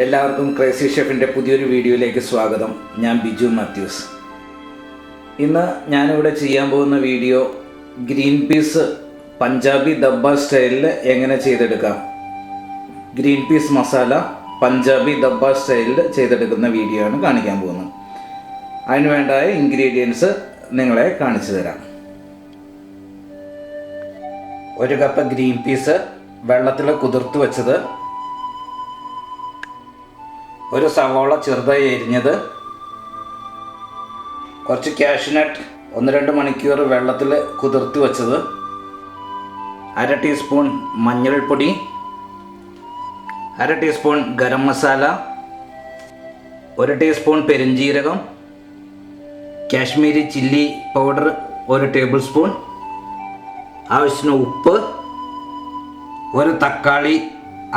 എല്ലാവർക്കും ക്രേസി ഷെഫിൻ്റെ പുതിയൊരു വീഡിയോയിലേക്ക് സ്വാഗതം. ഞാൻ ബിജു മാത്യൂസ്. ഇന്ന് ഞാനിവിടെ ചെയ്യാൻ പോകുന്ന video green peas Punjabi dhaba സ്റ്റൈലിൽ എങ്ങനെ ചെയ്തെടുക്കാം. ഗ്രീൻ പീസ് മസാല പഞ്ചാബി ദബ്ബ സ്റ്റൈലിൽ ചെയ്തെടുക്കുന്ന വീഡിയോ ആണ് കാണിക്കാൻ പോകുന്നത്. അതിന് വേണ്ടായ ഇൻഗ്രീഡിയൻസ് നിങ്ങളെ കാണിച്ചു തരാം. 1 കപ്പ് ഗ്രീൻ പീസ് വെള്ളത്തിൽ കുതിർത്ത് വെച്ചത്, 1 സവോള ചെറുതായി എരിഞ്ഞത്, കുറച്ച് കാഷ്യൂനട്ട് 1-2 മണിക്കൂർ വെള്ളത്തിൽ കുതിർത്ത് വെച്ചത്, 1/2 ടീസ്പൂൺ മഞ്ഞൾപ്പൊടി, 1/2 ടീസ്പൂൺ ഗരം മസാല, 1 ടീസ്പൂൺ പെരുംജീരകം, Kashmiri chilli powder 1 tablespoon, ആവശ്യത്തിന് ഉപ്പ്, 1 തക്കാളി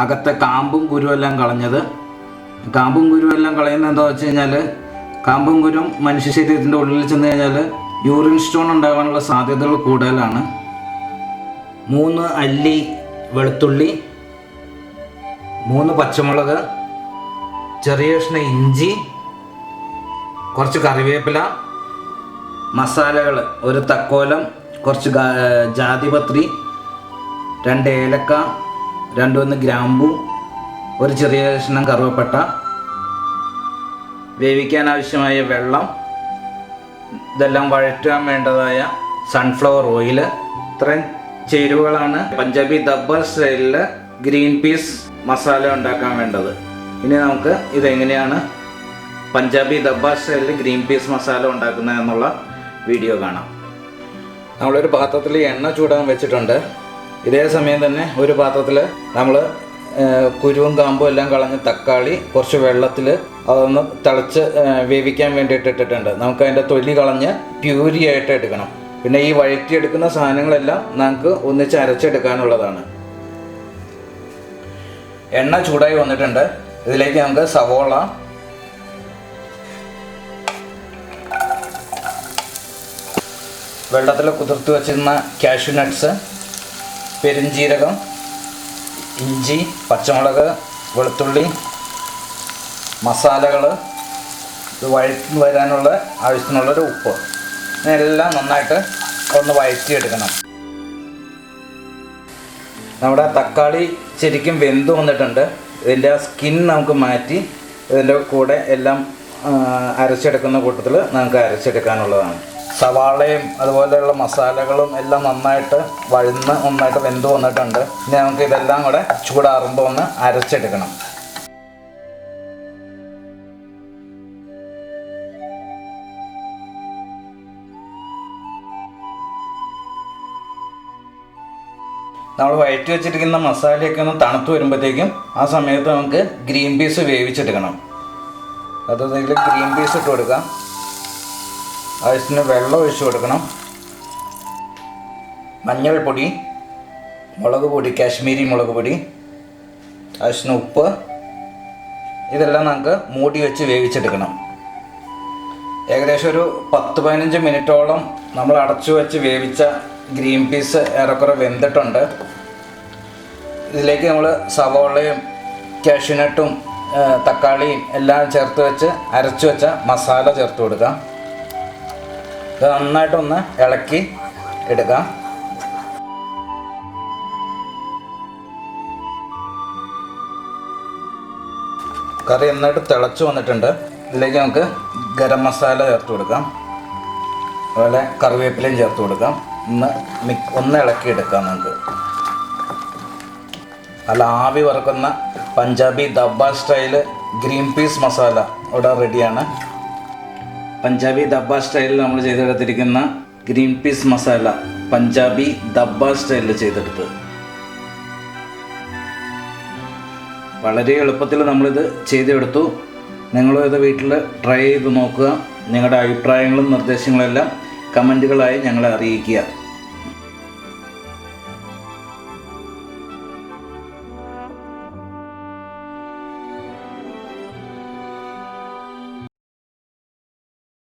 അകത്തെ കാമ്പും കുരുവെല്ലാം കളഞ്ഞത്. കാമ്പും കുരുവെല്ലാം കളയുന്നത് എന്താ വെച്ച് കഴിഞ്ഞാൽ, കാമ്പും കുരും മനുഷ്യ ശരീരത്തിൻ്റെ ഉള്ളിൽ ചെന്ന് കഴിഞ്ഞാൽ യൂറിൻ സ്റ്റോൺ ഉണ്ടാകാനുള്ള സാധ്യതകൾ കൂടുതലാണ്. 3 അല്ലി വെളുത്തുള്ളി, 3 പച്ചമുളക്, ചെറിയ കഷ്ണം ഇഞ്ചി, കുറച്ച് കറിവേപ്പില, മസാലകൾ 1 തക്കോലം, കുറച്ച് ജാതിപത്രി, 2 ഏലക്ക, 2 ഗ്രാമ്പു, 1 ചെറിയ കഷ്ണം കറുവപ്പട്ട, വേവിക്കാൻ ആവശ്യമായ വെള്ളം, ഇതെല്ലാം വഴറ്റാൻ വേണ്ടതായ സൺഫ്ലവർ ഓയിൽ. ഇത്രയും ചേരുവകളാണ് പഞ്ചാബി ദബ്ബ സ്റ്റൈലിൽ ഗ്രീൻ പീസ് മസാല ഉണ്ടാക്കാൻ വേണ്ടത്. ഇനി നമുക്ക് ഇതെങ്ങനെയാണ് പഞ്ചാബി ദബ്ബ സ്റ്റൈലിൽ ഗ്രീൻ പീസ് മസാല ഉണ്ടാക്കുന്നത് എന്നുള്ള വീഡിയോ കാണാം. നമ്മളൊരു പാത്രത്തിൽ എണ്ണ ചൂടാൻ വെച്ചിട്ടുണ്ട്. ഇതേ സമയം തന്നെ ഒരു പാത്രത്തിൽ നമ്മൾ കുരുവും കാമ്പും എല്ലാം കളഞ്ഞ് തക്കാളി കുറച്ച് വെള്ളത്തിൽ അതൊന്ന് തിളച്ച് വേവിക്കാൻ വേണ്ടിയിട്ട് ഇട്ടിട്ടുണ്ട്. നമുക്ക് അതിൻ്റെ തൊലി കളഞ്ഞ് പ്യൂരി ആയിട്ട് എടുക്കണം. പിന്നെ ഈ വഴറ്റിയെടുക്കുന്ന സാധനങ്ങളെല്ലാം നമുക്ക് ഒന്നിച്ച് അരച്ചെടുക്കാനുള്ളതാണ്. എണ്ണ ചൂടായി വന്നിട്ടുണ്ട്. ഇതിലേക്ക് നമുക്ക് സവോള, വെള്ളത്തിൽ കുതിർത്ത് വെച്ചിരുന്ന കാഷ്യൂ നട്ട്സ്, പെരുംജീരകം, ഇഞ്ചി, പച്ചമുളക്, വെളുത്തുള്ളി, മസാലകൾ, ഇത് വഴറ്റി വരാനുള്ള ആവശ്യത്തിനുള്ളൊരു ഉപ്പ്, ഇതെല്ലാം നന്നായിട്ട് ഒന്ന് വഴറ്റിയെടുക്കണം. നമ്മുടെ തക്കാളി ശരിക്കും വെന്ത് വന്നിട്ടുണ്ട്. ഇതിൻ്റെ ആ സ്കിൻ നമുക്ക് മാറ്റി ഇതിൻ്റെ കൂടെ എല്ലാം അരച്ചെടുക്കുന്ന കൂട്ടത്തിൽ നമുക്ക് അരച്ചെടുക്കാനുള്ളതാണ്. സവാളയും അതുപോലെയുള്ള മസാലകളും എല്ലാം നന്നായിട്ട് നന്നായിട്ട് വെന്ത് വന്നിട്ടുണ്ട്. ഇനി നമുക്ക് ഇതെല്ലാം കൂടെ ചൂടാറുമ്പോൾ ഒന്ന് അരച്ചെടുക്കണം. നമ്മൾ വഴറ്റി വെച്ചിരിക്കുന്ന മസാലയൊക്കെ ഒന്ന് തണുത്ത് വരുമ്പോഴത്തേക്കും ആ സമയത്ത് നമുക്ക് ഗ്രീൻ പീസ് വേവിച്ചെടുക്കണം. അതിൽ ഗ്രീൻ പീസ് ഇട്ട് കൊടുക്കാം. ആവശ്യത്തിന് വെള്ളം ഒഴിച്ചു കൊടുക്കണം. മഞ്ഞൾപ്പൊടി, മുളക് പൊടി, കാശ്മീരി മുളക് പൊടി, ആവശ്യത്തിന് ഉപ്പ്, ഇതെല്ലാം നമുക്ക് മൂടി വെച്ച് വേവിച്ചെടുക്കണം. ഏകദേശം ഒരു 10-15 മിനിറ്റോളം നമ്മൾ അടച്ചു വെച്ച് വേവിച്ച ഗ്രീൻ പീസ് ഏറെക്കുറെ വെന്തിട്ടുണ്ട്. ഇതിലേക്ക് നമ്മൾ സവോളയും കാഷ്യൂനട്ടും തക്കാളിയും എല്ലാം ചേർത്ത് വെച്ച് അരച്ചു വെച്ച മസാല ചേർത്ത് കൊടുക്കാം. ഇത് നന്നായിട്ടൊന്ന് ഇളക്കി എടുക്കാം. കറി നന്നായിട്ട് തിളച്ച് വന്നിട്ടുണ്ട്. ഇതിലേക്ക് നമുക്ക് ഗരം മസാല ചേർത്ത് കൊടുക്കാം. അതുപോലെ കറിവേപ്പിലയും ചേർത്ത് കൊടുക്കാം. ഒന്ന് ഇളക്കി എടുക്കാം. നമുക്ക് നല്ല ആവി വറുക്കുന്ന Punjabi dhaba style green peas masala ഇവിടെ റെഡിയാണ്. പഞ്ചാബി ദബ്ബ സ്റ്റൈലിൽ നമ്മൾ ചെയ്തെടുത്തിരിക്കുന്ന ഗ്രീൻ പീസ് മസാല പഞ്ചാബി ദബ്ബ സ്റ്റൈലിൽ ചെയ്തെടുത്ത് വളരെ എളുപ്പത്തിൽ നമ്മളിത് ചെയ്തെടുത്തു. നിങ്ങളും ഇത് വീട്ടിൽ ട്രൈ ചെയ്ത് നോക്കുക. നിങ്ങളുടെ അഭിപ്രായങ്ങളും നിർദ്ദേശങ്ങളെല്ലാം കമൻറ്റുകളായി ഞങ്ങളെ അറിയിക്കുക.